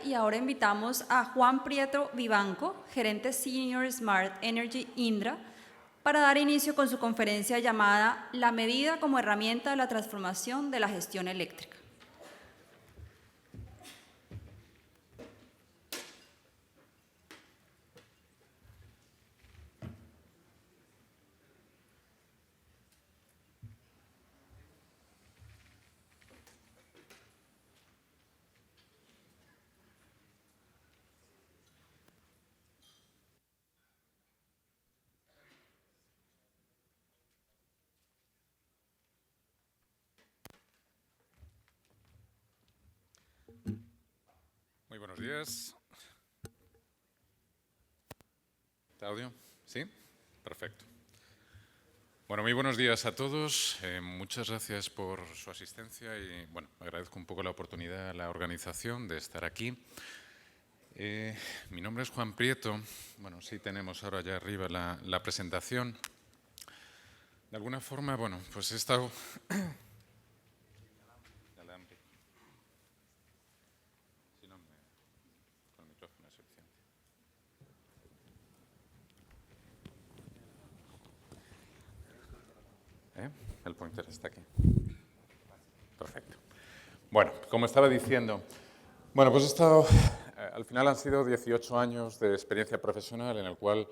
Y ahora invitamos a Juan Prieto Vivanco, gerente Senior Smart Energy Indra, para dar inicio con su conferencia llamada La medida como herramienta de la transformación de la gestión eléctrica. Muy buenos días. ¿Está audio? ¿Sí? Perfecto. Bueno, muy buenos días a todos. Muchas gracias por su asistencia y, bueno, agradezco un poco la oportunidad a la organización de estar aquí. Mi nombre es Juan Prieto. Bueno, sí tenemos ahora ya arriba la presentación. De alguna forma, bueno, pues he estado... Si no, con el micrófono es suficiente. El pointer está aquí. Perfecto. Bueno, como estaba diciendo, bueno, pues he estado, al final han sido 18 años de experiencia profesional en el cual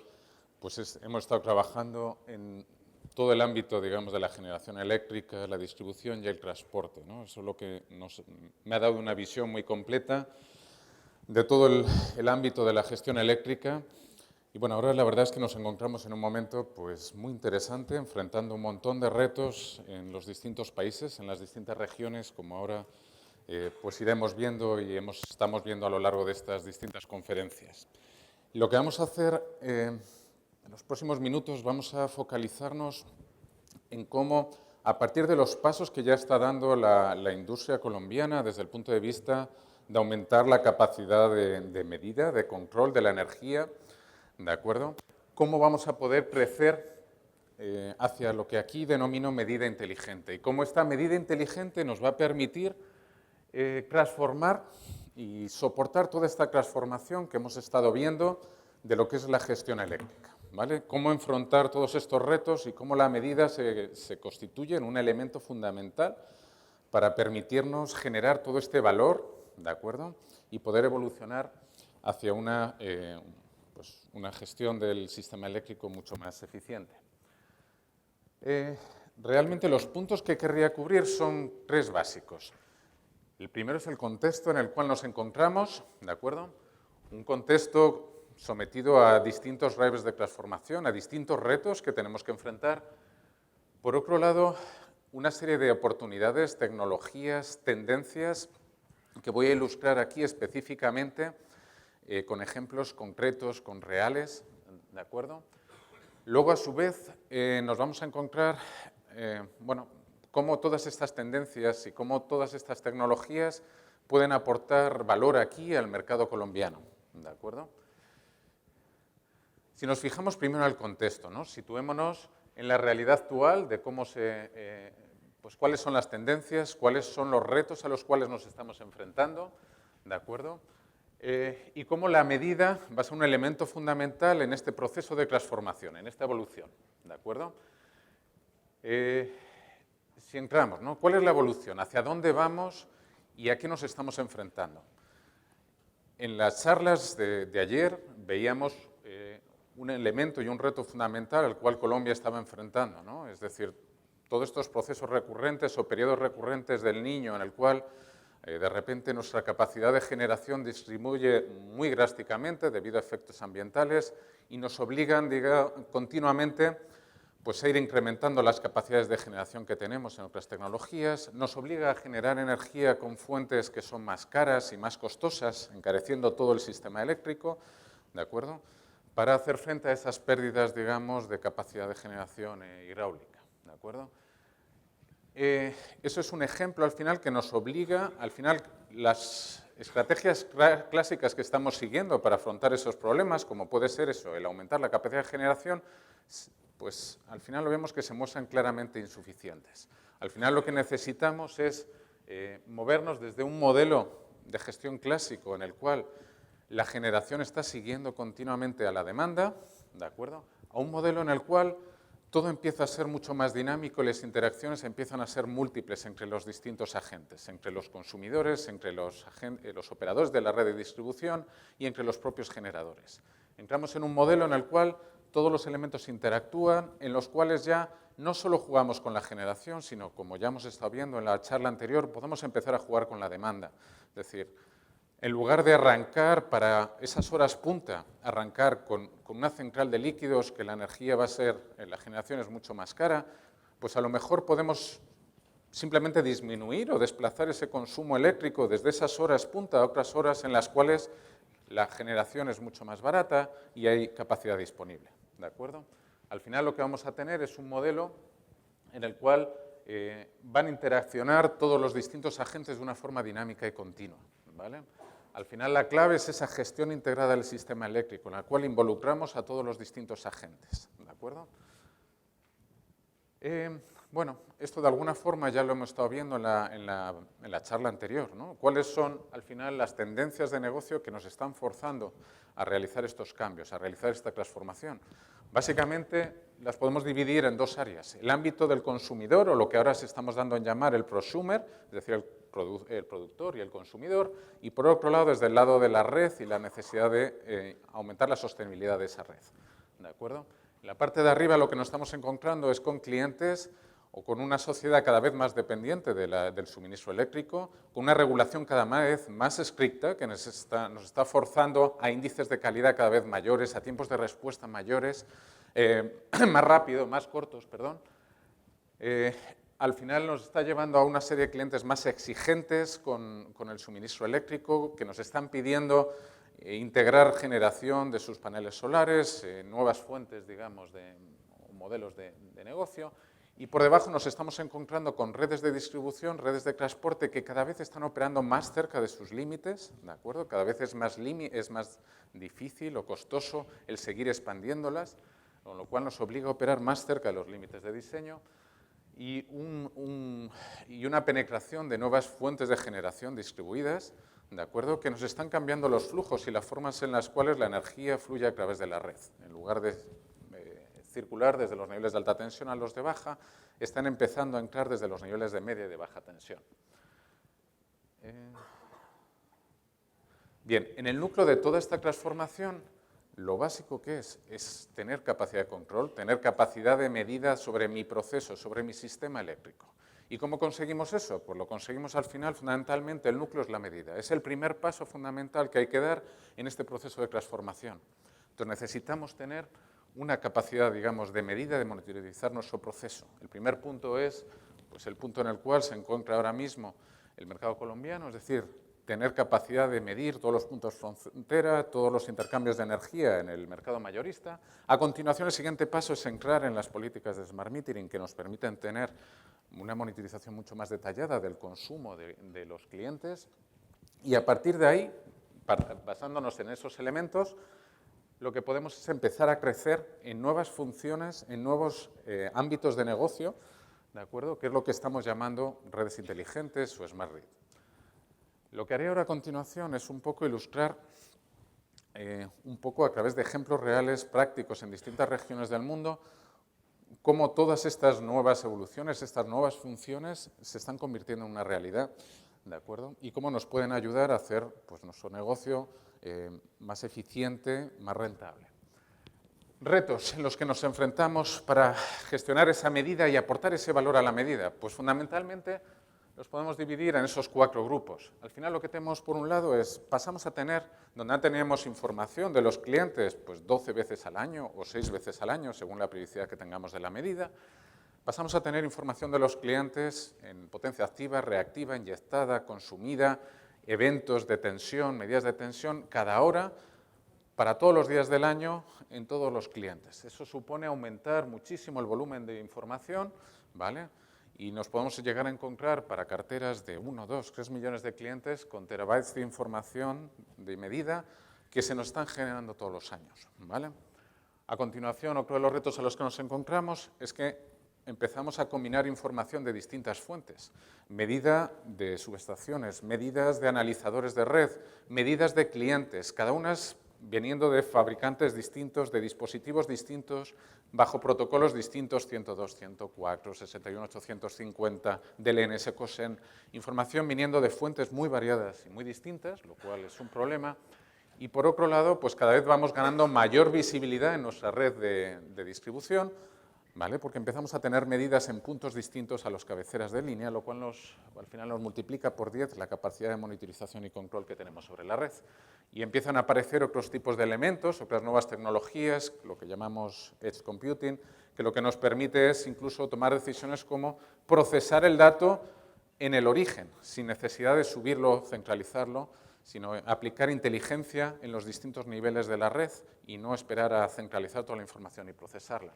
pues hemos estado trabajando en todo el ámbito, digamos, de la generación eléctrica, la distribución y el transporte, ¿no? Eso es lo que me ha dado una visión muy completa de todo el ámbito de la gestión eléctrica. Y bueno, ahora la verdad es que nos encontramos en un momento pues muy interesante, enfrentando un montón de retos en los distintos países, en las distintas regiones, como ahora pues iremos viendo y estamos viendo a lo largo de estas distintas conferencias. Lo que vamos a hacer en los próximos minutos, vamos a focalizarnos en cómo, a partir de los pasos que ya está dando la industria colombiana desde el punto de vista de aumentar la capacidad de medida, de control de la energía, ¿de acuerdo? ¿Cómo vamos a poder crecer hacia lo que aquí denomino medida inteligente? Y cómo esta medida inteligente nos va a permitir transformar y soportar toda esta transformación que hemos estado viendo de lo que es la gestión eléctrica, ¿vale? Cómo enfrentar todos estos retos y cómo la medida se constituye en un elemento fundamental para permitirnos generar todo este valor, ¿de acuerdo? Y poder evolucionar hacia una gestión del sistema eléctrico mucho más eficiente. Realmente los puntos que querría cubrir son tres básicos. El primero es el contexto en el cual nos encontramos, ¿de acuerdo? Un contexto sometido a distintos drivers de transformación, a distintos retos que tenemos que enfrentar. Por otro lado, una serie de oportunidades, tecnologías, tendencias que voy a ilustrar aquí específicamente con ejemplos concretos, con reales, ¿de acuerdo? Luego, a su vez, nos vamos a encontrar, bueno, cómo todas estas tendencias y cómo todas estas tecnologías pueden aportar valor aquí al mercado colombiano, ¿de acuerdo? Si nos fijamos primero en el contexto, ¿no? Situémonos en la realidad actual de cómo pues cuáles son las tendencias, cuáles son los retos a los cuales nos estamos enfrentando, ¿de acuerdo? Y cómo la medida va a ser un elemento fundamental en este proceso de transformación, en esta evolución, ¿de acuerdo? Si entramos, ¿no? ¿Cuál es la evolución? ¿Hacia dónde vamos y a qué nos estamos enfrentando? En las charlas de ayer veíamos un elemento y un reto fundamental al cual Colombia estaba enfrentando, ¿no? Es decir, todos estos procesos recurrentes o periodos recurrentes del Niño en el cual de repente nuestra capacidad de generación disminuye muy drásticamente debido a efectos ambientales y nos obligan continuamente pues, a ir incrementando las capacidades de generación que tenemos en otras tecnologías, nos obliga a generar energía con fuentes que son más caras y más costosas, encareciendo todo el sistema eléctrico, ¿de acuerdo?, para hacer frente a esas pérdidas, digamos, de capacidad de generación hidráulica, ¿de acuerdo? Eso es un ejemplo al final que nos obliga, al final las estrategias clásicas que estamos siguiendo para afrontar esos problemas, como puede ser eso, el aumentar la capacidad de generación, pues al final lo vemos que se muestran claramente insuficientes. Al final lo que necesitamos es movernos desde un modelo de gestión clásico en el cual la generación está siguiendo continuamente a la demanda, ¿de acuerdo?, a un modelo en el cual todo empieza a ser mucho más dinámico y las interacciones empiezan a ser múltiples entre los distintos agentes, entre los consumidores, entre los operadores de la red de distribución y entre los propios generadores. Entramos en un modelo en el cual todos los elementos interactúan, en los cuales ya no solo jugamos con la generación, sino, como ya hemos estado viendo en la charla anterior, podemos empezar a jugar con la demanda. Es decir, en lugar de arrancar para esas horas punta, arrancar con una central de líquidos que la energía va a ser, la generación es mucho más cara, pues a lo mejor podemos simplemente disminuir o desplazar ese consumo eléctrico desde esas horas punta a otras horas en las cuales la generación es mucho más barata y hay capacidad disponible, ¿de acuerdo? Al final lo que vamos a tener es un modelo en el cual van a interaccionar todos los distintos agentes de una forma dinámica y continua, ¿vale? Al final la clave es esa gestión integrada del sistema eléctrico, en la cual involucramos a todos los distintos agentes, ¿de acuerdo? Bueno, esto de alguna forma ya lo hemos estado viendo en la charla anterior, ¿no? ¿Cuáles son, al final, las tendencias de negocio que nos están forzando a realizar estos cambios, a realizar esta transformación? Básicamente, las podemos dividir en dos áreas. El ámbito del consumidor, o lo que ahora estamos dando en llamar el prosumer, es decir, el productor y el consumidor, y por otro lado, desde el lado de la red y la necesidad de aumentar la sostenibilidad de esa red, ¿de acuerdo? En la parte de arriba lo que nos estamos encontrando es con clientes o con una sociedad cada vez más dependiente del suministro eléctrico, con una regulación cada vez más estricta que nos está forzando a índices de calidad cada vez mayores, a tiempos de respuesta mayores, más cortos, perdón. Al final nos está llevando a una serie de clientes más exigentes con el suministro eléctrico, que nos están pidiendo integrar generación de sus paneles solares, nuevas fuentes, digamos, modelos de negocio. Y por debajo nos estamos encontrando con redes de distribución, redes de transporte que cada vez están operando más cerca de sus límites, ¿de acuerdo? Cada vez es más difícil o costoso el seguir expandiéndolas, con lo cual nos obliga a operar más cerca de los límites de diseño y una penetración de nuevas fuentes de generación distribuidas, ¿de acuerdo?, que nos están cambiando los flujos y las formas en las cuales la energía fluye a través de la red. En lugar de circular desde los niveles de alta tensión a los de baja, están empezando a entrar desde los niveles de media y de baja tensión. Bien, en el núcleo de toda esta transformación, lo básico que es tener capacidad de control, tener capacidad de medida sobre mi proceso, sobre mi sistema eléctrico. ¿Y cómo conseguimos eso? Pues lo conseguimos al final, fundamentalmente, el núcleo es la medida. Es el primer paso fundamental que hay que dar en este proceso de transformación. Entonces necesitamos tener una capacidad, digamos, de medida, de monitorizar nuestro proceso. El primer punto es pues, el punto en el cual se encuentra ahora mismo el mercado colombiano, es decir, tener capacidad de medir todos los puntos frontera, todos los intercambios de energía en el mercado mayorista. A continuación, el siguiente paso es entrar en las políticas de Smart Metering que nos permiten tener una monitorización mucho más detallada del consumo de los clientes. Y a partir de ahí, basándonos en esos elementos, lo que podemos es empezar a crecer en nuevas funciones, en nuevos ámbitos de negocio, ¿de acuerdo?, que es lo que estamos llamando redes inteligentes o Smart Grid. Lo que haré ahora a continuación es un poco ilustrar, un poco a través de ejemplos reales, prácticos en distintas regiones del mundo, cómo todas estas nuevas evoluciones, estas nuevas funciones se están convirtiendo en una realidad, ¿de acuerdo?, y cómo nos pueden ayudar a hacer pues, nuestro negocio más eficiente, más rentable. Retos en los que nos enfrentamos para gestionar esa medida y aportar ese valor a la medida. Pues fundamentalmente los podemos dividir en esos 4 grupos. Al final lo que tenemos por un lado es, pasamos a tener, donde antes teníamos información de los clientes, pues 12 veces al año o 6 veces al año, según la periodicidad que tengamos de la medida, pasamos a tener información de los clientes en potencia activa, reactiva, inyectada, consumida, eventos de tensión, medidas de tensión, cada hora, para todos los días del año, en todos los clientes. Eso supone aumentar muchísimo el volumen de información, ¿vale?, y nos podemos llegar a encontrar para carteras de 1, 2, 3 millones de clientes con terabytes de información de medida que se nos están generando todos los años, ¿vale? A continuación, otro de los retos a los que nos encontramos es que empezamos a combinar información de distintas fuentes, medida de subestaciones, medidas de analizadores de red, medidas de clientes, cada una viniendo de fabricantes distintos, de dispositivos distintos, bajo protocolos distintos, 102, 104, 61, 850, DLNS, COSEN, información viniendo de fuentes muy variadas y muy distintas, lo cual es un problema. Y por otro lado, pues cada vez vamos ganando mayor visibilidad en nuestra red de distribución, ¿vale? Porque empezamos a tener medidas en puntos distintos a los cabeceras de línea, lo cual al final nos multiplica por 10 la capacidad de monitorización y control que tenemos sobre la red. Y empiezan a aparecer otros tipos de elementos, otras nuevas tecnologías, lo que llamamos Edge Computing, que lo que nos permite es incluso tomar decisiones como procesar el dato en el origen, sin necesidad de subirlo, centralizarlo, sino aplicar inteligencia en los distintos niveles de la red y no esperar a centralizar toda la información y procesarla.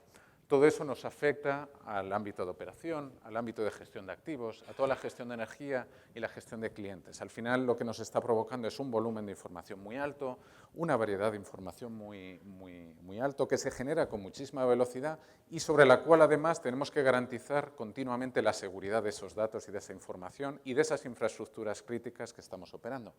Todo eso nos afecta al ámbito de operación, al ámbito de gestión de activos, a toda la gestión de energía y la gestión de clientes. Al final lo que nos está provocando es un volumen de información muy alto, una variedad de información muy alto que se genera con muchísima velocidad y sobre la cual además tenemos que garantizar continuamente la seguridad de esos datos y de esa información y de esas infraestructuras críticas que estamos operando.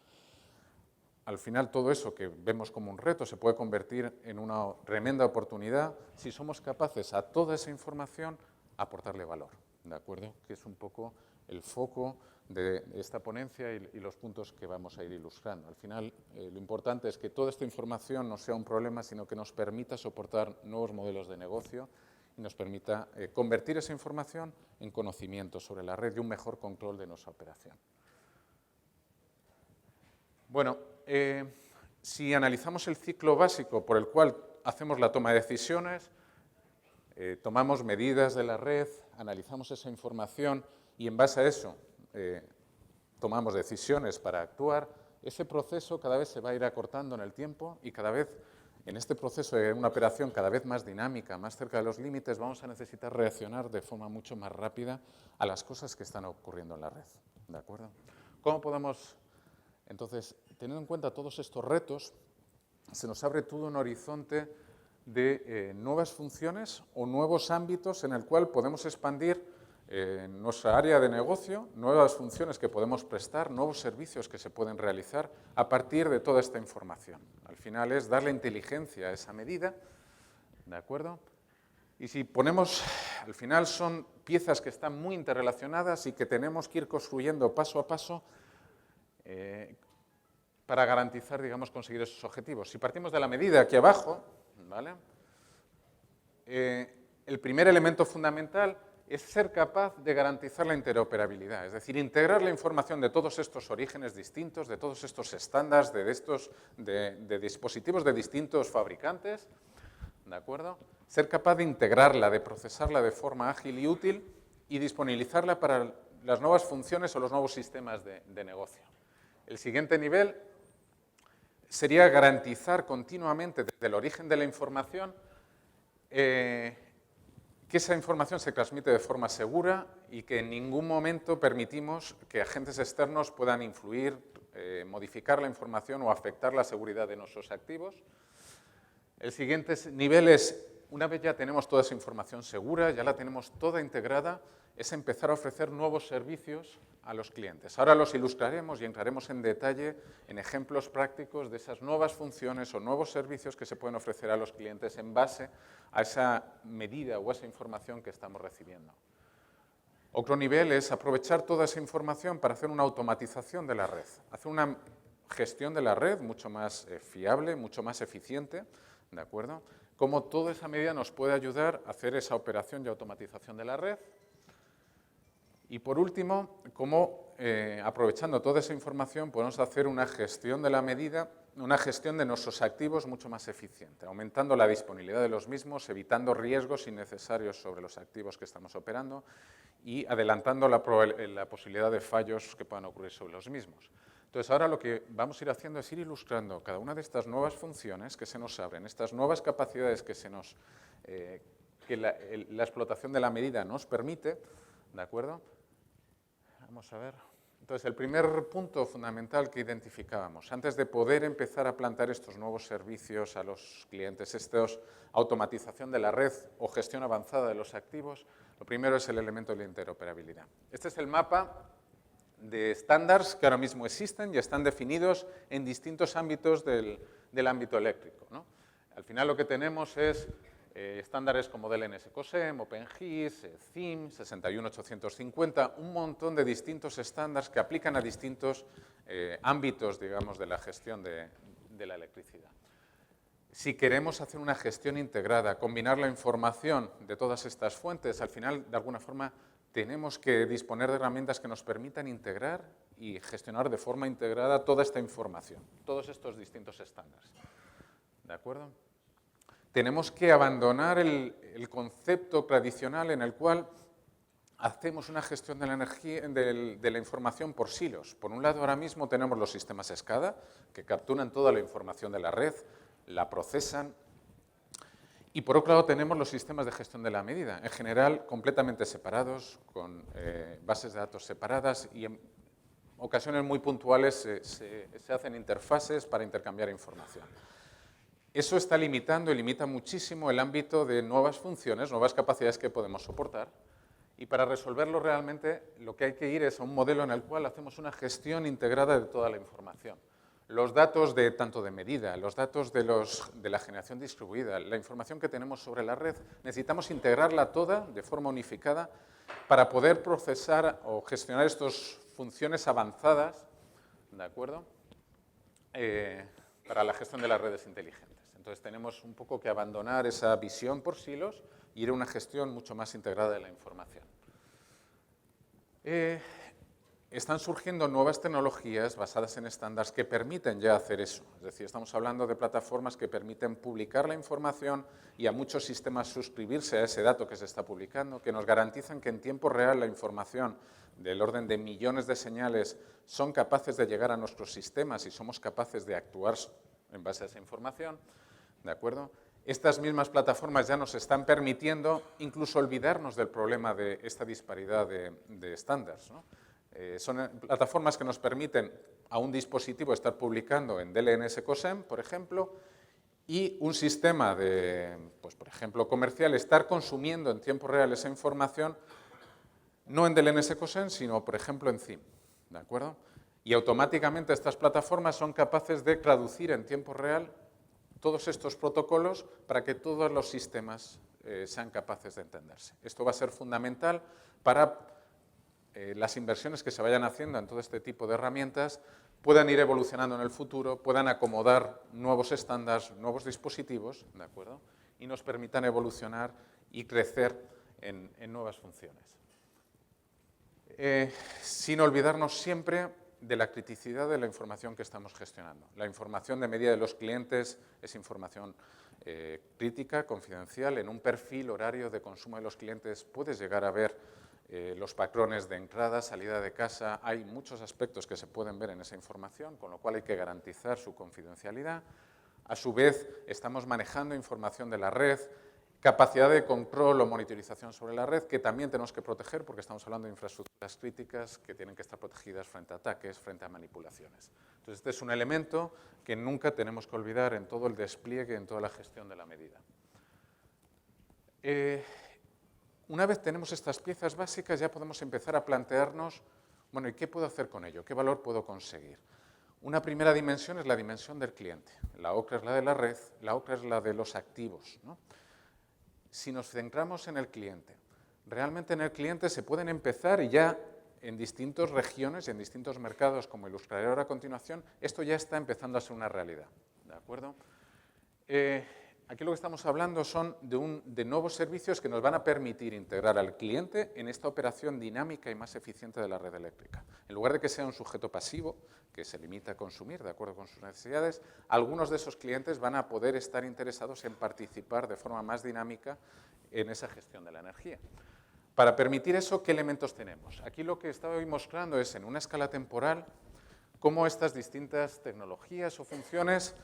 Al final todo eso que vemos como un reto se puede convertir en una tremenda oportunidad si somos capaces a toda esa información aportarle valor, ¿de acuerdo? Que es un poco el foco de esta ponencia y los puntos que vamos a ir ilustrando. Al final lo importante es que toda esta información no sea un problema, sino que nos permita soportar nuevos modelos de negocio y nos permita convertir esa información en conocimiento sobre la red y un mejor control de nuestra operación. Bueno, si analizamos el ciclo básico por el cual hacemos la toma de decisiones, tomamos medidas de la red, analizamos esa información y en base a eso tomamos decisiones para actuar, ese proceso cada vez se va a ir acortando en el tiempo y cada vez en este proceso de una operación cada vez más dinámica, más cerca de los límites, vamos a necesitar reaccionar de forma mucho más rápida a las cosas que están ocurriendo en la red, ¿de acuerdo? ¿Cómo podemos...? Entonces, teniendo en cuenta todos estos retos, se nos abre todo un horizonte de nuevas funciones o nuevos ámbitos en el cual podemos expandir nuestra área de negocio, nuevas funciones que podemos prestar, nuevos servicios que se pueden realizar a partir de toda esta información. Al final es darle inteligencia a esa medida, ¿de acuerdo? Y si ponemos, al final son piezas que están muy interrelacionadas y que tenemos que ir construyendo paso a paso para garantizar, digamos, conseguir esos objetivos. Si partimos de la medida aquí abajo, ¿vale? El primer elemento fundamental es ser capaz de garantizar la interoperabilidad, es decir, integrar la información de todos estos orígenes distintos, de todos estos estándares, de dispositivos de distintos fabricantes, ¿de acuerdo? Ser capaz de integrarla, de procesarla de forma ágil y útil y disponibilizarla para las nuevas funciones o los nuevos sistemas de negocio. El siguiente nivel sería garantizar continuamente desde el origen de la información que esa información se transmite de forma segura y que en ningún momento permitimos que agentes externos puedan influir, modificar la información o afectar la seguridad de nuestros activos. El siguiente nivel es, una vez ya tenemos toda esa información segura, ya la tenemos toda integrada, es empezar a ofrecer nuevos servicios a los clientes. Ahora los ilustraremos y entraremos en detalle en ejemplos prácticos de esas nuevas funciones o nuevos servicios que se pueden ofrecer a los clientes en base a esa medida o esa información que estamos recibiendo. Otro nivel es aprovechar toda esa información para hacer una automatización de la red, hacer una gestión de la red mucho más fiable, mucho más eficiente, ¿de acuerdo? Cómo toda esa medida nos puede ayudar a hacer esa operación de automatización de la red. Y por último, cómo aprovechando toda esa información podemos hacer una gestión de la medida, una gestión de nuestros activos mucho más eficiente, aumentando la disponibilidad de los mismos, evitando riesgos innecesarios sobre los activos que estamos operando y adelantando la posibilidad de fallos que puedan ocurrir sobre los mismos. Entonces, ahora lo que vamos a ir haciendo es ir ilustrando cada una de estas nuevas funciones que se nos abren, estas nuevas capacidades que la explotación de la medida nos permite, ¿de acuerdo? Vamos a ver. Entonces, el primer punto fundamental que identificábamos, antes de poder empezar a plantear estos nuevos servicios a los clientes, automatización de la red o gestión avanzada de los activos, Lo primero es el elemento de la interoperabilidad. Este es el mapa de estándares que ahora mismo existen y están definidos en distintos ámbitos del ámbito eléctrico, ¿no? Al final lo que tenemos es estándares como DLNS-COSEM, OpenGIS, CIM, 61850, un montón de distintos estándares que aplican a distintos ámbitos, digamos, de la gestión de la electricidad. Si queremos hacer una gestión integrada, combinar la información de todas estas fuentes, al final, de alguna forma, tenemos que disponer de herramientas que nos permitan integrar y gestionar de forma integrada toda esta información, todos estos distintos estándares. ¿De acuerdo? Tenemos que abandonar el concepto tradicional en el cual hacemos una gestión de la energía, de la información por silos. Por un lado, ahora mismo tenemos los sistemas SCADA, que capturan toda la información de la red, la procesan, y por otro lado tenemos los sistemas de gestión de la medida, en general completamente separados, con bases de datos separadas y en ocasiones muy puntuales se hacen interfaces para intercambiar información. Eso está limitando y limita muchísimo el ámbito de nuevas funciones, nuevas capacidades que podemos soportar, y para resolverlo realmente lo que hay que ir es a un modelo en el cual hacemos una gestión integrada de toda la información. Los datos tanto de medida, los datos de la generación distribuida, la información que tenemos sobre la red, necesitamos integrarla toda de forma unificada para poder procesar o gestionar estas funciones avanzadas, ¿de acuerdo? Para la gestión de las redes inteligentes. Entonces tenemos un poco que abandonar esa visión por silos y ir a una gestión mucho más integrada de la información. Están surgiendo nuevas tecnologías basadas en estándares que permiten ya hacer eso. Es decir, estamos hablando de plataformas que permiten publicar la información y a muchos sistemas suscribirse a ese dato que se está publicando, que nos garantizan que en tiempo real la información del orden de millones de señales son capaces de llegar a nuestros sistemas y somos capaces de actuar en base a esa información. ¿De acuerdo? Estas mismas plataformas ya nos están permitiendo incluso olvidarnos del problema de esta disparidad de estándares, ¿no? Son plataformas que nos permiten a un dispositivo estar publicando en DLNS-COSEM, por ejemplo, y un sistema pues, por ejemplo, comercial, estar consumiendo en tiempo real esa información, no en DLNS-COSEM, sino, por ejemplo, en CIM, ¿de acuerdo? Y automáticamente estas plataformas son capaces de traducir en tiempo real todos estos protocolos para que todos los sistemas sean capaces de entenderse. Esto va a ser fundamental para las inversiones que se vayan haciendo en todo este tipo de herramientas puedan ir evolucionando en el futuro, puedan acomodar nuevos estándares, nuevos dispositivos, ¿de acuerdo? Y nos permitan evolucionar y crecer en nuevas funciones. Sin olvidarnos siempre de la criticidad de la información que estamos gestionando. La información de medida de los clientes es información crítica, confidencial. En un perfil horario de consumo de los clientes puedes llegar a ver los patrones de entrada, salida de casa. Hay muchos aspectos que se pueden ver en esa información, con lo cual hay que garantizar su confidencialidad. A su vez, estamos manejando información de la red, capacidad de control o monitorización sobre la red, que también tenemos que proteger porque estamos hablando de infraestructuras críticas que tienen que estar protegidas frente a ataques, frente a manipulaciones. Entonces, este es un elemento que nunca tenemos que olvidar en todo el despliegue, en toda la gestión de la medida. Una vez tenemos estas piezas básicas, ya podemos empezar a plantearnos, bueno, ¿y qué puedo hacer con ello? ¿Qué valor puedo conseguir? Una primera dimensión es la dimensión del cliente. La otra es la de la red, la otra es la de los activos, ¿no? Si nos centramos en el cliente, realmente en el cliente se pueden empezar y ya en distintas regiones y en distintos mercados, como ilustraré ahora a continuación, esto ya está empezando a ser una realidad, ¿de acuerdo? Aquí lo que estamos hablando son de nuevos servicios que nos van a permitir integrar al cliente en esta operación dinámica y más eficiente de la red eléctrica. En lugar de que sea un sujeto pasivo, que se limita a consumir de acuerdo con sus necesidades, algunos de esos clientes van a poder estar interesados en participar de forma más dinámica en esa gestión de la energía. Para permitir eso, ¿qué elementos tenemos? Aquí lo que estoy mostrando es en una escala temporal cómo estas distintas tecnologías o funciones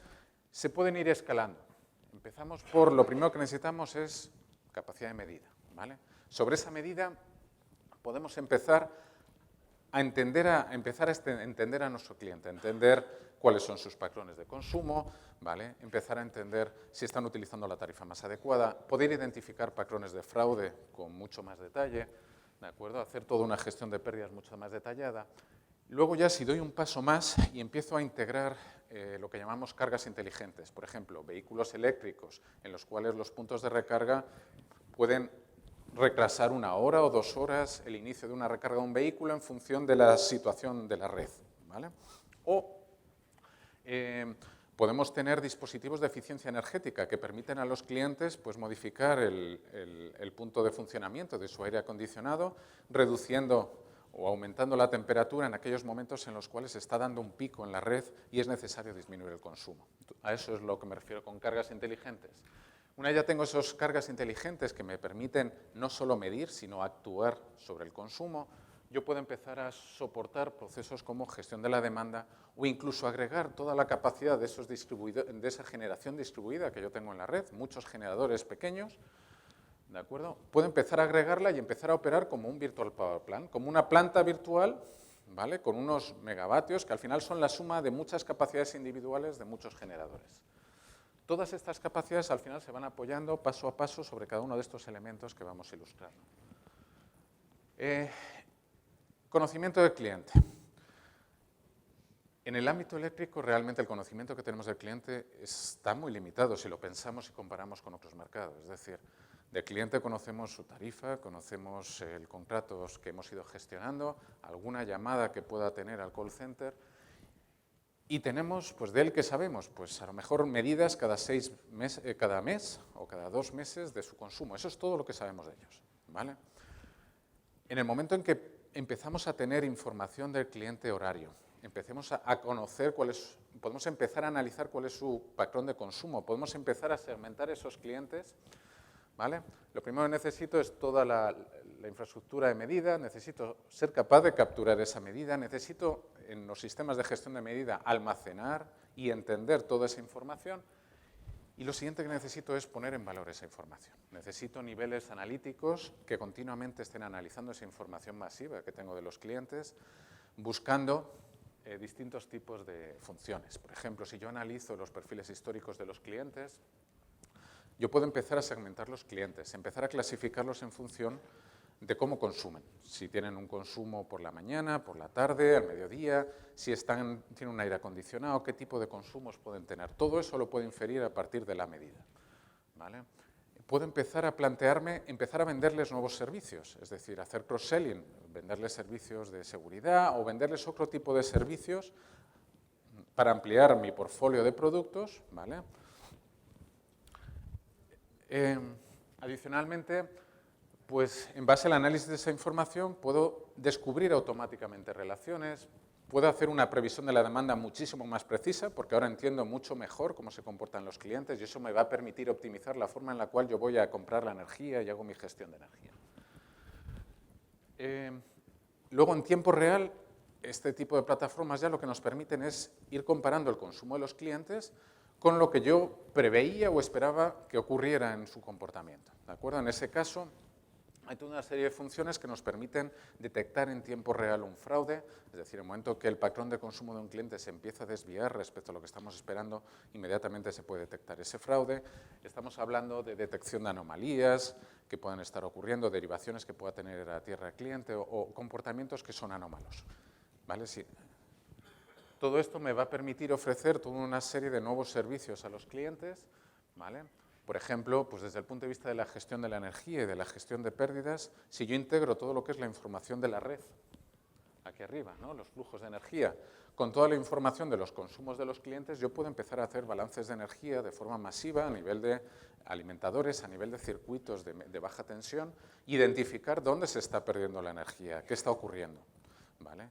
se pueden ir escalando. Empezamos por, lo primero que necesitamos es capacidad de medida, ¿vale? Sobre esa medida podemos empezar a empezar a entender a nuestro cliente, a entender cuáles son sus patrones de consumo, ¿vale? Empezar a entender si están utilizando la tarifa más adecuada, poder identificar patrones de fraude con mucho más detalle, ¿de acuerdo? Hacer toda una gestión de pérdidas mucho más detallada. Luego ya si doy un paso más y empiezo a integrar lo que llamamos cargas inteligentes, por ejemplo, vehículos eléctricos en los cuales los puntos de recarga pueden retrasar 1 hora o 2 horas el inicio de una recarga de un vehículo en función de la situación de la red, ¿vale? O podemos tener dispositivos de eficiencia energética que permiten a los clientes pues, modificar el punto de funcionamiento de su aire acondicionado, reduciendo o aumentando la temperatura en aquellos momentos en los cuales se está dando un pico en la red y es necesario disminuir el consumo. A eso es lo que me refiero con cargas inteligentes. Una vez ya tengo esas cargas inteligentes que me permiten no solo medir, sino actuar sobre el consumo, yo puedo empezar a soportar procesos como gestión de la demanda o incluso agregar toda la capacidad de esa generación distribuida que yo tengo en la red, muchos generadores pequeños, ¿de acuerdo? Puedo empezar a agregarla y empezar a operar como un virtual power plant, como una planta virtual, ¿vale? Con unos megavatios que al final son la suma de muchas capacidades individuales de muchos generadores. Todas estas capacidades al final se van apoyando paso a paso sobre cada uno de estos elementos que vamos a ilustrar. Conocimiento del cliente. En el ámbito eléctrico, realmente el conocimiento que tenemos del cliente está muy limitado si lo pensamos y comparamos con otros mercados. Es decir, del cliente conocemos su tarifa, conocemos el contrato que hemos ido gestionando, alguna llamada que pueda tener al call center y tenemos, pues de él, ¿qué sabemos? Pues a lo mejor medidas cada mes o cada 2 meses de su consumo. Eso es todo lo que sabemos de ellos, ¿vale? En el momento en que empezamos a tener información del cliente horario, empecemos a conocer podemos empezar a analizar cuál es su patrón de consumo, podemos empezar a segmentar esos clientes, ¿vale? Lo primero que necesito es toda la infraestructura de medida, necesito ser capaz de capturar esa medida, necesito en los sistemas de gestión de medida almacenar y entender toda esa información. Y lo siguiente que necesito es poner en valor esa información. Necesito niveles analíticos que continuamente estén analizando esa información masiva que tengo de los clientes, buscando distintos tipos de funciones. Por ejemplo, si yo analizo los perfiles históricos de los clientes, yo puedo empezar a segmentar los clientes, empezar a clasificarlos en función de cómo consumen. Si tienen un consumo por la mañana, por la tarde, al mediodía, si tienen un aire acondicionado, qué tipo de consumos pueden tener. Todo eso lo puedo inferir a partir de la medida, ¿vale? Puedo empezar a plantearme, empezar a venderles nuevos servicios, es decir, hacer cross-selling, venderles servicios de seguridad o venderles otro tipo de servicios para ampliar mi portfolio de productos, ¿vale? Adicionalmente, pues en base al análisis de esa información puedo descubrir automáticamente relaciones, puedo hacer una previsión de la demanda muchísimo más precisa porque ahora entiendo mucho mejor cómo se comportan los clientes y eso me va a permitir optimizar la forma en la cual yo voy a comprar la energía y hago mi gestión de energía. Luego, en tiempo real, este tipo de plataformas ya lo que nos permiten es ir comparando el consumo de los clientes con lo que yo preveía o esperaba que ocurriera en su comportamiento, ¿de acuerdo? En ese caso, hay toda una serie de funciones que nos permiten detectar en tiempo real un fraude, es decir, en el momento que el patrón de consumo de un cliente se empieza a desviar respecto a lo que estamos esperando, inmediatamente se puede detectar ese fraude. Estamos hablando de detección de anomalías que puedan estar ocurriendo, derivaciones que pueda tener a tierra el cliente o comportamientos que son anómalos, ¿vale? Sí. Todo esto me va a permitir ofrecer toda una serie de nuevos servicios a los clientes, ¿vale? Por ejemplo, pues desde el punto de vista de la gestión de la energía y de la gestión de pérdidas, si yo integro todo lo que es la información de la red, aquí arriba, ¿no? Los flujos de energía, con toda la información de los consumos de los clientes, yo puedo empezar a hacer balances de energía de forma masiva a nivel de alimentadores, a nivel de circuitos de baja tensión, identificar dónde se está perdiendo la energía, qué está ocurriendo, ¿vale?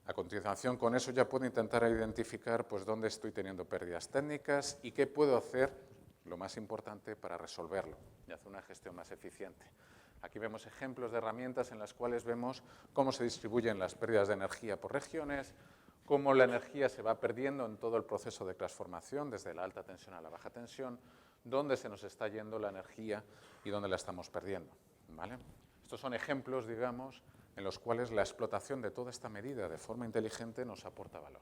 A continuación, con eso ya puedo intentar identificar pues, dónde estoy teniendo pérdidas técnicas y qué puedo hacer, lo más importante, para resolverlo y hacer una gestión más eficiente. Aquí vemos ejemplos de herramientas en las cuales vemos cómo se distribuyen las pérdidas de energía por regiones, cómo la energía se va perdiendo en todo el proceso de transformación, desde la alta tensión a la baja tensión, dónde se nos está yendo la energía y dónde la estamos perdiendo, ¿vale? Estos son ejemplos, digamos, en los cuales la explotación de toda esta medida de forma inteligente nos aporta valor.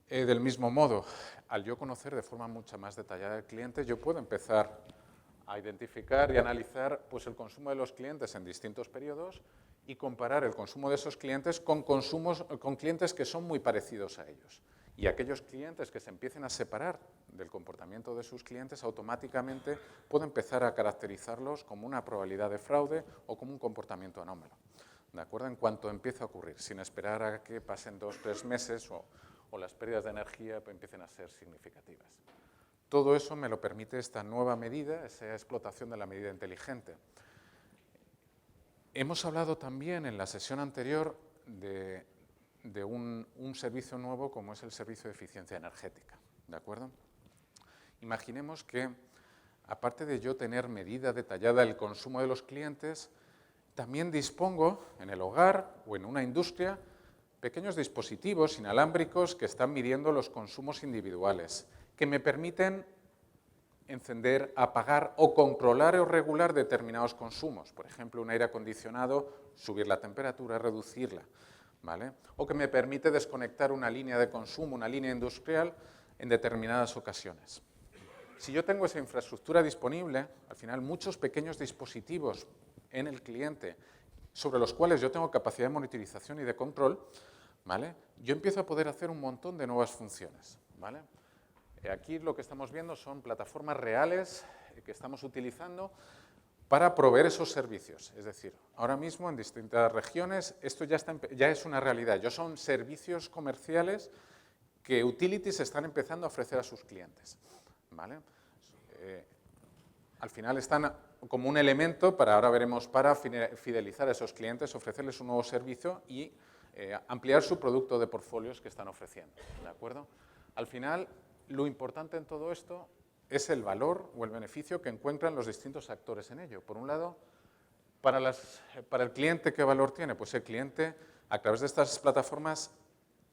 Del mismo modo, al yo conocer de forma mucho más detallada al cliente, yo puedo empezar a identificar y analizar pues, el consumo de los clientes en distintos periodos y comparar el consumo de esos clientes con clientes que son muy parecidos a ellos. Y aquellos clientes que se empiecen a separar del comportamiento de sus clientes, automáticamente puedo empezar a caracterizarlos como una probabilidad de fraude o como un comportamiento anómalo. ¿De acuerdo? En cuanto empiece a ocurrir, sin esperar a que pasen 2 o 3 meses o las pérdidas de energía empiecen a ser significativas. Todo eso me lo permite esta nueva medida, esa explotación de la medida inteligente. Hemos hablado también en la sesión anterior de un servicio nuevo como es el servicio de eficiencia energética. ¿De acuerdo? Imaginemos que, aparte de yo tener medida detallada del consumo de los clientes, también dispongo en el hogar o en una industria pequeños dispositivos inalámbricos que están midiendo los consumos individuales, que me permiten encender, apagar o controlar o regular determinados consumos. Por ejemplo, un aire acondicionado, subir la temperatura, reducirla, ¿vale? O que me permite desconectar una línea de consumo, una línea industrial, en determinadas ocasiones. Si yo tengo esa infraestructura disponible, al final muchos pequeños dispositivos en el cliente sobre los cuales yo tengo capacidad de monitorización y de control, ¿vale? Yo empiezo a poder hacer un montón de nuevas funciones, ¿vale? Aquí lo que estamos viendo son plataformas reales que estamos utilizando para proveer esos servicios. Es decir, ahora mismo en distintas regiones esto ya es una realidad. Ya son servicios comerciales que utilities están empezando a ofrecer a sus clientes, ¿vale? Al final están como un elemento para, ahora veremos, para fidelizar a esos clientes, ofrecerles un nuevo servicio y ampliar su producto de portfolios que están ofreciendo, ¿de acuerdo? Al final, lo importante en todo esto es el valor o el beneficio que encuentran los distintos actores en ello. Por un lado, para el cliente, ¿qué valor tiene? Pues el cliente, a través de estas plataformas,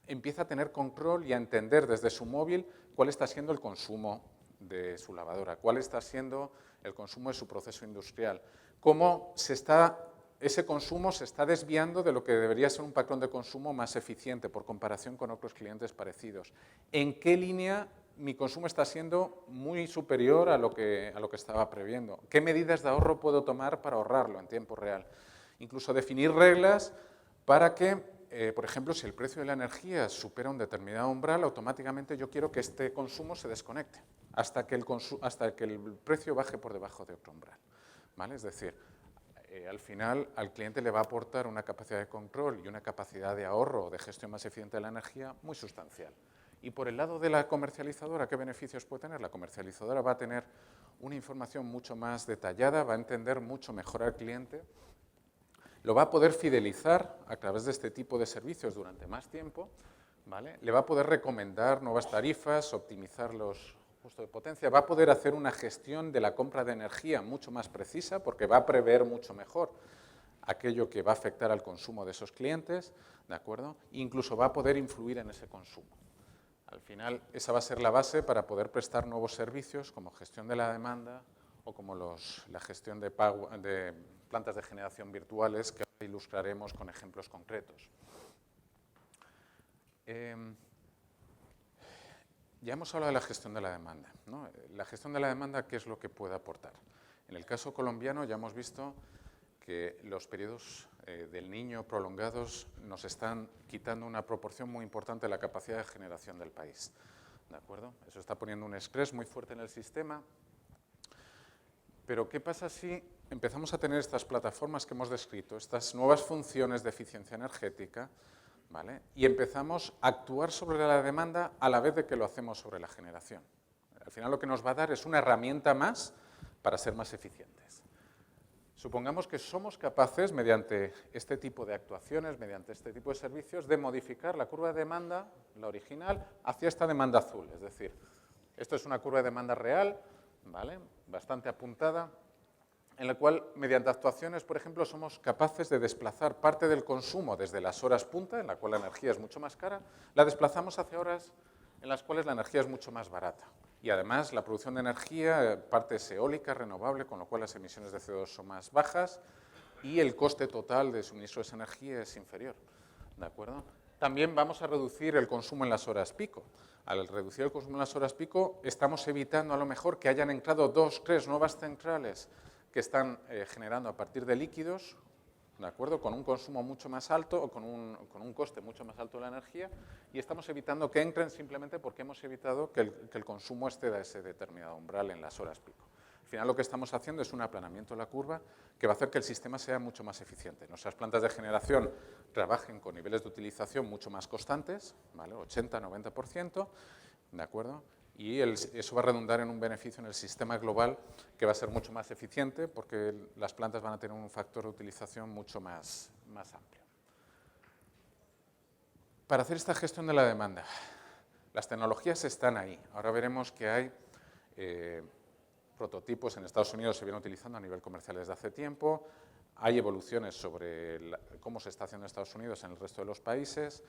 empieza a tener control y a entender desde su móvil cuál está siendo el consumo de su lavadora, cuál está siendo el consumo de su proceso industrial, cómo ese consumo se está desviando de lo que debería ser un patrón de consumo más eficiente por comparación con otros clientes parecidos. ¿En qué línea mi consumo está siendo muy superior a lo que estaba previendo? ¿Qué medidas de ahorro puedo tomar para ahorrarlo en tiempo real? Incluso definir reglas para que, por ejemplo, si el precio de la energía supera un determinado umbral, automáticamente yo quiero que este consumo se desconecte hasta que el precio baje por debajo de otro umbral, ¿vale? Es decir, al final al cliente le va a aportar una capacidad de control y una capacidad de ahorro o de gestión más eficiente de la energía muy sustancial. Y por el lado de la comercializadora, ¿qué beneficios puede tener? La comercializadora va a tener una información mucho más detallada, va a entender mucho mejor al cliente, lo va a poder fidelizar a través de este tipo de servicios durante más tiempo, ¿vale? Le va a poder recomendar nuevas tarifas, optimizar los costos de potencia, va a poder hacer una gestión de la compra de energía mucho más precisa porque va a prever mucho mejor aquello que va a afectar al consumo de esos clientes, ¿de acuerdo? Incluso va a poder influir en ese consumo. Al final, esa va a ser la base para poder prestar nuevos servicios como gestión de la demanda o como la gestión de plantas de generación virtuales que ahora ilustraremos con ejemplos concretos. Ya hemos hablado de la gestión de la demanda, ¿no? La gestión de la demanda, ¿qué es lo que puede aportar? En el caso colombiano ya hemos visto que los periodos del Niño prolongados nos están quitando una proporción muy importante de la capacidad de generación del país, ¿de acuerdo? Eso está poniendo un estrés muy fuerte en el sistema. Pero ¿qué pasa si empezamos a tener estas plataformas que hemos descrito, estas nuevas funciones de eficiencia energética, ¿vale? Y empezamos a actuar sobre la demanda a la vez de que lo hacemos sobre la generación? Al final lo que nos va a dar es una herramienta más para ser más eficientes. Supongamos que somos capaces, mediante este tipo de actuaciones, mediante este tipo de servicios, de modificar la curva de demanda, la original, hacia esta demanda azul. Es decir, esto es una curva de demanda real, ¿vale? Bastante apuntada, en la cual, mediante actuaciones, por ejemplo, somos capaces de desplazar parte del consumo desde las horas punta, en la cual la energía es mucho más cara, la desplazamos hacia horas en las cuales la energía es mucho más barata. Y además, la producción de energía, parte es eólica, renovable, con lo cual las emisiones de CO2 son más bajas, y el coste total de suministro de esa energía es inferior, ¿de acuerdo? También vamos a reducir el consumo en las horas pico. Al reducir el consumo en las horas pico, estamos evitando a lo mejor que hayan entrado 2, 3 nuevas centrales que están generando a partir de líquidos, ¿de acuerdo? Con un consumo mucho más alto o con un coste mucho más alto de la energía, y estamos evitando que entren simplemente porque hemos evitado que el consumo exceda ese determinado umbral en las horas pico. Al final lo que estamos haciendo es un aplanamiento de la curva que va a hacer que el sistema sea mucho más eficiente. Nuestras plantas de generación trabajen con niveles de utilización mucho más constantes, ¿vale? 80-90%, ¿de acuerdo? Y eso va a redundar en un beneficio en el sistema global que va a ser mucho más eficiente porque las plantas van a tener un factor de utilización mucho más amplio. Para hacer esta gestión de la demanda, las tecnologías están ahí. Ahora veremos que hay prototipos en Estados Unidos se vienen utilizando a nivel comercial desde hace tiempo. Hay evoluciones sobre cómo se está haciendo en Estados Unidos en el resto de los países.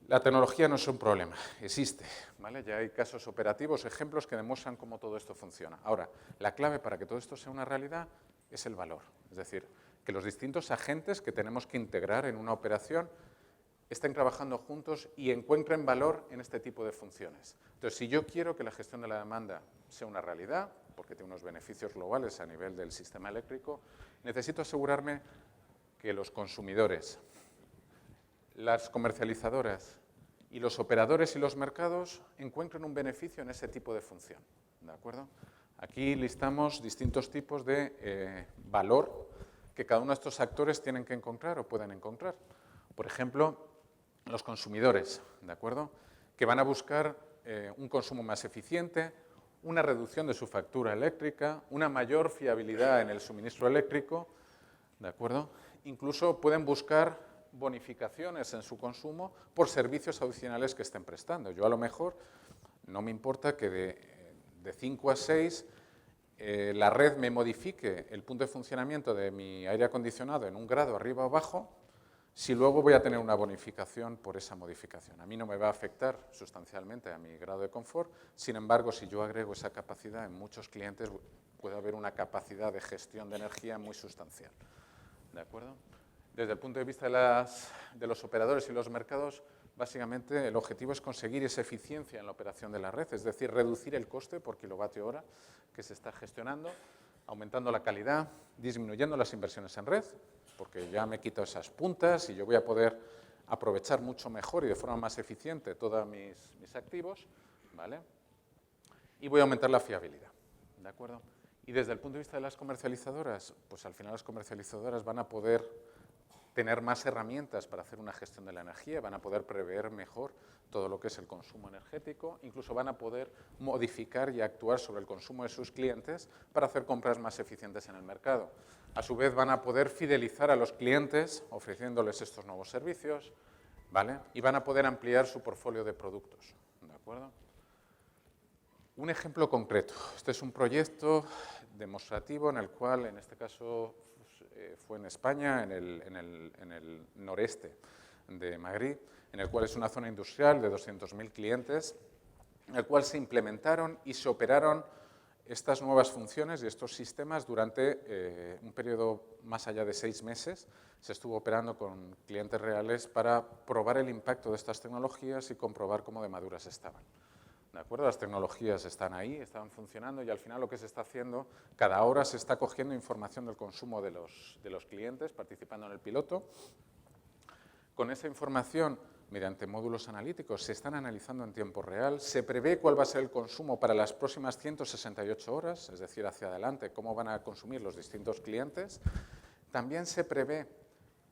La tecnología no es un problema, existe, ¿vale? Ya hay casos operativos, ejemplos que demuestran cómo todo esto funciona. Ahora, la clave para que todo esto sea una realidad es el valor. Es decir, que los distintos agentes que tenemos que integrar en una operación estén trabajando juntos y encuentren valor en este tipo de funciones. Entonces, si yo quiero que la gestión de la demanda sea una realidad, porque tiene unos beneficios globales a nivel del sistema eléctrico, necesito asegurarme que los consumidores, las comercializadoras y los operadores y los mercados encuentren un beneficio en ese tipo de función, ¿de acuerdo? Aquí listamos distintos tipos de valor que cada uno de estos actores tienen que encontrar o pueden encontrar. Por ejemplo, los consumidores, ¿de acuerdo? Que van a buscar un consumo más eficiente, una reducción de su factura eléctrica, una mayor fiabilidad en el suministro eléctrico, ¿de acuerdo? Incluso pueden buscar bonificaciones en su consumo por servicios adicionales que estén prestando. Yo a lo mejor no me importa que de 5 a 6 la red me modifique el punto de funcionamiento de mi aire acondicionado en 1 grado arriba o abajo, si luego voy a tener una bonificación por esa modificación. A mí no me va a afectar sustancialmente a mi grado de confort, sin embargo, si yo agrego esa capacidad en muchos clientes, puede haber una capacidad de gestión de energía muy sustancial. ¿De acuerdo? Desde el punto de vista de los operadores y los mercados, básicamente el objetivo es conseguir esa eficiencia en la operación de la red, es decir, reducir el coste por kilovatio hora que se está gestionando, aumentando la calidad, disminuyendo las inversiones en red, porque ya me quito esas puntas y yo voy a poder aprovechar mucho mejor y de forma más eficiente todos mis activos, ¿vale? Y voy a aumentar la fiabilidad, ¿de acuerdo? Y desde el punto de vista de las comercializadoras, pues al final las comercializadoras van a poder tener más herramientas para hacer una gestión de la energía, van a poder prever mejor todo lo que es el consumo energético, incluso van a poder modificar y actuar sobre el consumo de sus clientes para hacer compras más eficientes en el mercado. A su vez van a poder fidelizar a los clientes ofreciéndoles estos nuevos servicios, ¿vale? Y van a poder ampliar su portfolio de productos, ¿de acuerdo? Un ejemplo concreto. Este es un proyecto demostrativo en el cual, en este caso, fue en España, en el noreste de Madrid, en el cual es una zona industrial de 200.000 clientes, en el cual se implementaron y se operaron estas nuevas funciones y estos sistemas durante un periodo más allá de 6 meses. Se estuvo operando con clientes reales para probar el impacto de estas tecnologías y comprobar cómo de maduras estaban. ¿De acuerdo? Las tecnologías están ahí, están funcionando y al final lo que se está haciendo, cada hora se está cogiendo información del consumo de los clientes participando en el piloto. Con esa información, mediante módulos analíticos, se están analizando en tiempo real, se prevé cuál va a ser el consumo para las próximas 168 horas, es decir, hacia adelante, cómo van a consumir los distintos clientes. También se prevé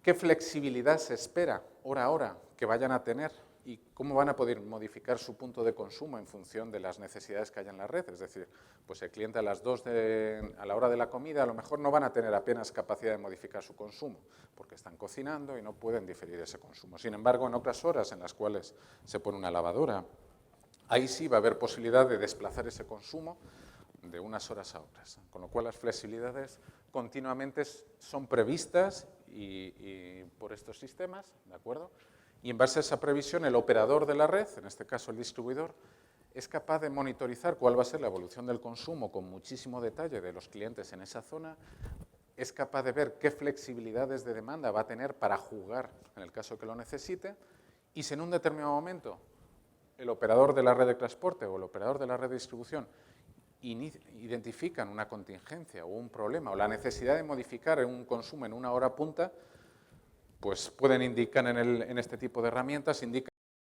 qué flexibilidad se espera hora a hora que vayan a tener y cómo van a poder modificar su punto de consumo en función de las necesidades que haya en la red. Es decir, pues el cliente a las 2 a la hora de la comida a lo mejor no van a tener apenas capacidad de modificar su consumo porque están cocinando y no pueden diferir ese consumo. Sin embargo, en otras horas en las cuales se pone una lavadora, ahí sí va a haber posibilidad de desplazar ese consumo de unas horas a otras. Con lo cual las flexibilidades continuamente son previstas y por estos sistemas, ¿de acuerdo? Y en base a esa previsión, el operador de la red, en este caso el distribuidor, es capaz de monitorizar cuál va a ser la evolución del consumo con muchísimo detalle de los clientes en esa zona, es capaz de ver qué flexibilidades de demanda va a tener para jugar en el caso que lo necesite, y si en un determinado momento el operador de la red de transporte o el operador de la red de distribución identifican una contingencia o un problema o la necesidad de modificar un consumo en una hora punta, pues pueden indicar en este tipo de herramientas, indican